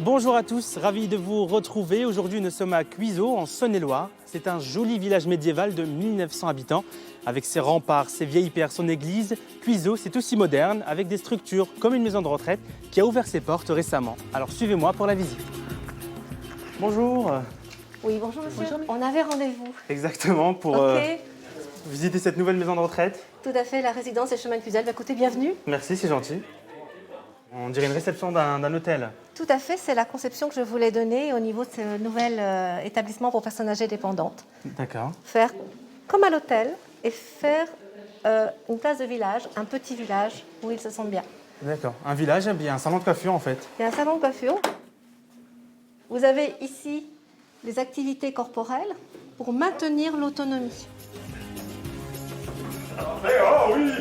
Bonjour à tous, ravi de vous retrouver. Aujourd'hui, nous sommes à Cuiseaux, en Saône-et-Loire. C'est un joli village médiéval de 1900 habitants. Avec ses remparts, ses vieilles pierres, son église, Cuiseaux, c'est aussi moderne, avec des structures comme une maison de retraite qui a ouvert ses portes récemment. Alors suivez-moi pour la visite. Bonjour. Oui, bonjour monsieur. Bonjour. On avait rendez-vous. Exactement, pour visiter cette nouvelle maison de retraite. Tout à fait, la résidence et chemin de Cluzel. Écoutez, bienvenue. Merci, c'est gentil. On dirait une réception d'un hôtel. Tout à fait, c'est la conception que je voulais donner au niveau de ce nouvel établissement pour personnes âgées dépendantes. D'accord. Faire comme à l'hôtel et faire une place de village, un petit village où ils se sentent bien. D'accord. Un village, il y a un salon de coiffure en fait. Il y a un salon de coiffure. Vous avez ici des activités corporelles pour maintenir l'autonomie. Oh oui.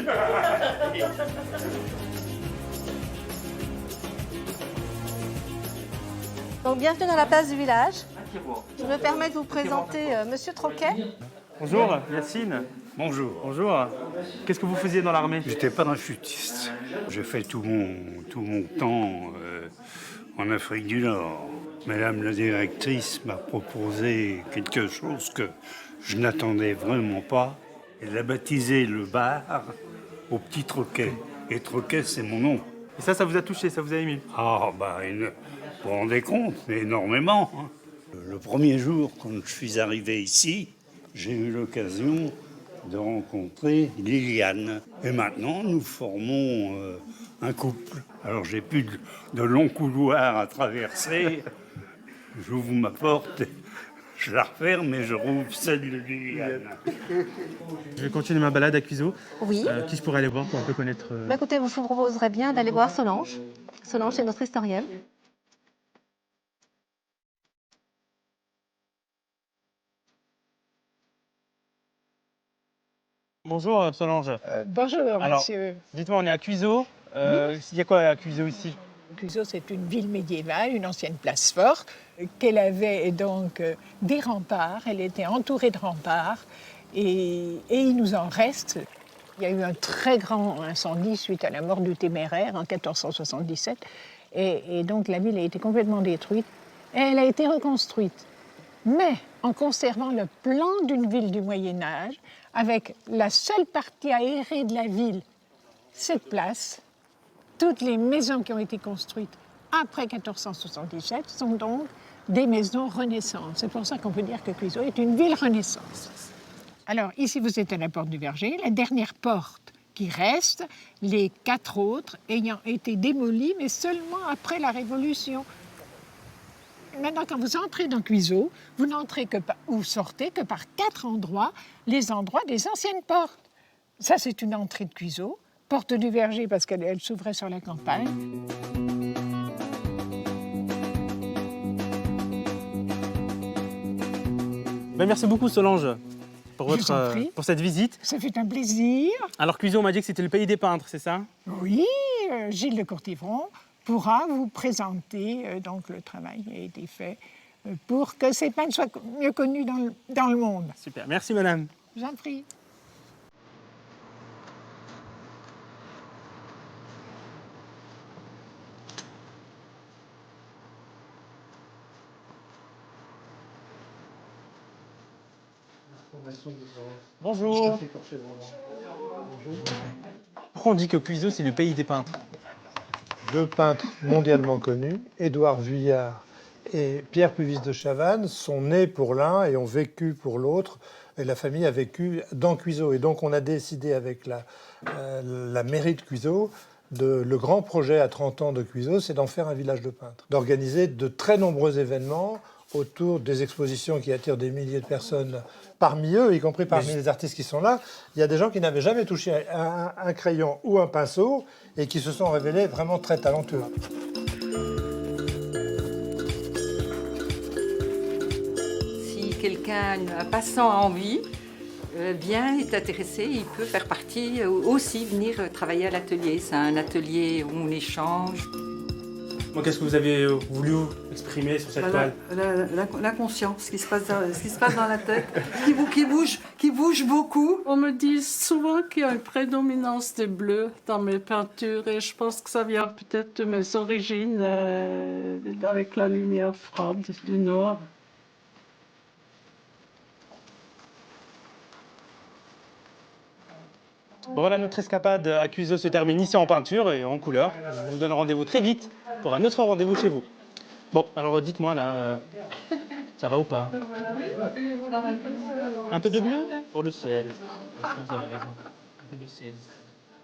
Donc bienvenue dans la place du village. Je me permets de vous présenter Monsieur Troquet. Bonjour, Yacine. Bonjour. Bonjour. Qu'est-ce que vous faisiez dans l'armée? J'étais parachutiste. J'ai fait tout mon temps en Afrique du Nord. Madame la directrice m'a proposé quelque chose que je n'attendais vraiment pas. Elle a baptisé le bar au Petit Troquet. Et Troquet, c'est mon nom. Et ça vous a touché, ça vous a ému? Ah, vous vous rendez compte, énormément. Hein. Le premier jour, quand je suis arrivé ici, j'ai eu l'occasion de rencontrer Liliane. Et maintenant, nous formons un couple. Alors, j'ai plus de longs couloirs à traverser. J'ouvre ma porte, je la referme et je rouvre celle de Liliane. Je vais continuer ma balade à Cuiseaux. Oui. Qui je pourrais aller voir pour un peu connaître... Écoutez, je vous proposerais bien d'aller voir Solange. Solange, c'est notre historienne. Bonjour Solange. Bonjour, Alors, monsieur. Dites-moi, on est à Cuiseaux. Il y a quoi à Cuiseaux ici? Cuiseaux, c'est une ville médiévale, une ancienne place forte, qu'elle avait donc des remparts. Elle était entourée de remparts et il nous en reste. Il y a eu un très grand incendie suite à la mort du Téméraire en 1477 et donc la ville a été complètement détruite et elle a été reconstruite. Mais en conservant le plan d'une ville du Moyen-Âge, avec la seule partie aérée de la ville, cette place, toutes les maisons qui ont été construites après 1477 sont donc des maisons Renaissance. C'est pour ça qu'on peut dire que Cuiseaux est une ville Renaissance. Alors ici, vous êtes à la porte du Verger, la dernière porte qui reste, les 4 autres ayant été démolies, mais seulement après la Révolution. Maintenant, quand vous entrez dans Cuiseaux, vous n'entrez ou sortez que par 4 endroits, les endroits des anciennes portes. Ça, c'est une entrée de Cuiseaux. Porte du Verger, parce qu'elle s'ouvrait sur la campagne. Merci beaucoup Solange pour cette visite. Ça fait un plaisir. Alors Cuiseaux, on m'a dit que c'était le pays des peintres, c'est ça? Oui, Gilles de Courtivron pourra vous présenter donc le travail qui a été fait pour que ces peintres soient mieux connus dans le monde. Super, merci madame. Je vous en prie. Bonjour. Pourquoi on dit que Cuiseaux, c'est le pays des peintres? 2 peintres mondialement connus, Édouard Vuillard et Pierre Puvis de Chavannes, sont nés pour l'un et ont vécu pour l'autre. Et la famille a vécu dans Cuiseaux. Et donc on a décidé avec la mairie de Cuiseaux, le grand projet à 30 ans de Cuiseaux, c'est d'en faire un village de peintres. D'organiser de très nombreux événements autour des expositions qui attirent des milliers de personnes. Parmi eux, y compris parmi les artistes qui sont là, il y a des gens qui n'avaient jamais touché un crayon ou un pinceau et qui se sont révélés vraiment très talentueux. Si quelqu'un, un passant a envie, est intéressé, il peut faire partie, aussi venir travailler à l'atelier. C'est un atelier où on échange. Bon, qu'est-ce que vous avez voulu exprimer sur cette toile? L'inconscient, ce qui se passe dans la tête, qui bouge beaucoup. On me dit souvent qu'il y a une prédominance des bleus dans mes peintures et je pense que ça vient peut-être de mes origines avec la lumière froide du nord. Bon, voilà, notre escapade à Cuiseaux se termine ici en peinture et en couleur. Je vous donne rendez-vous très vite pour un autre rendez-vous chez vous. Bon, alors dites-moi là, ça va ou pas? Un peu de bleu pour le ciel. Vous avez raison. Un peu de ciel.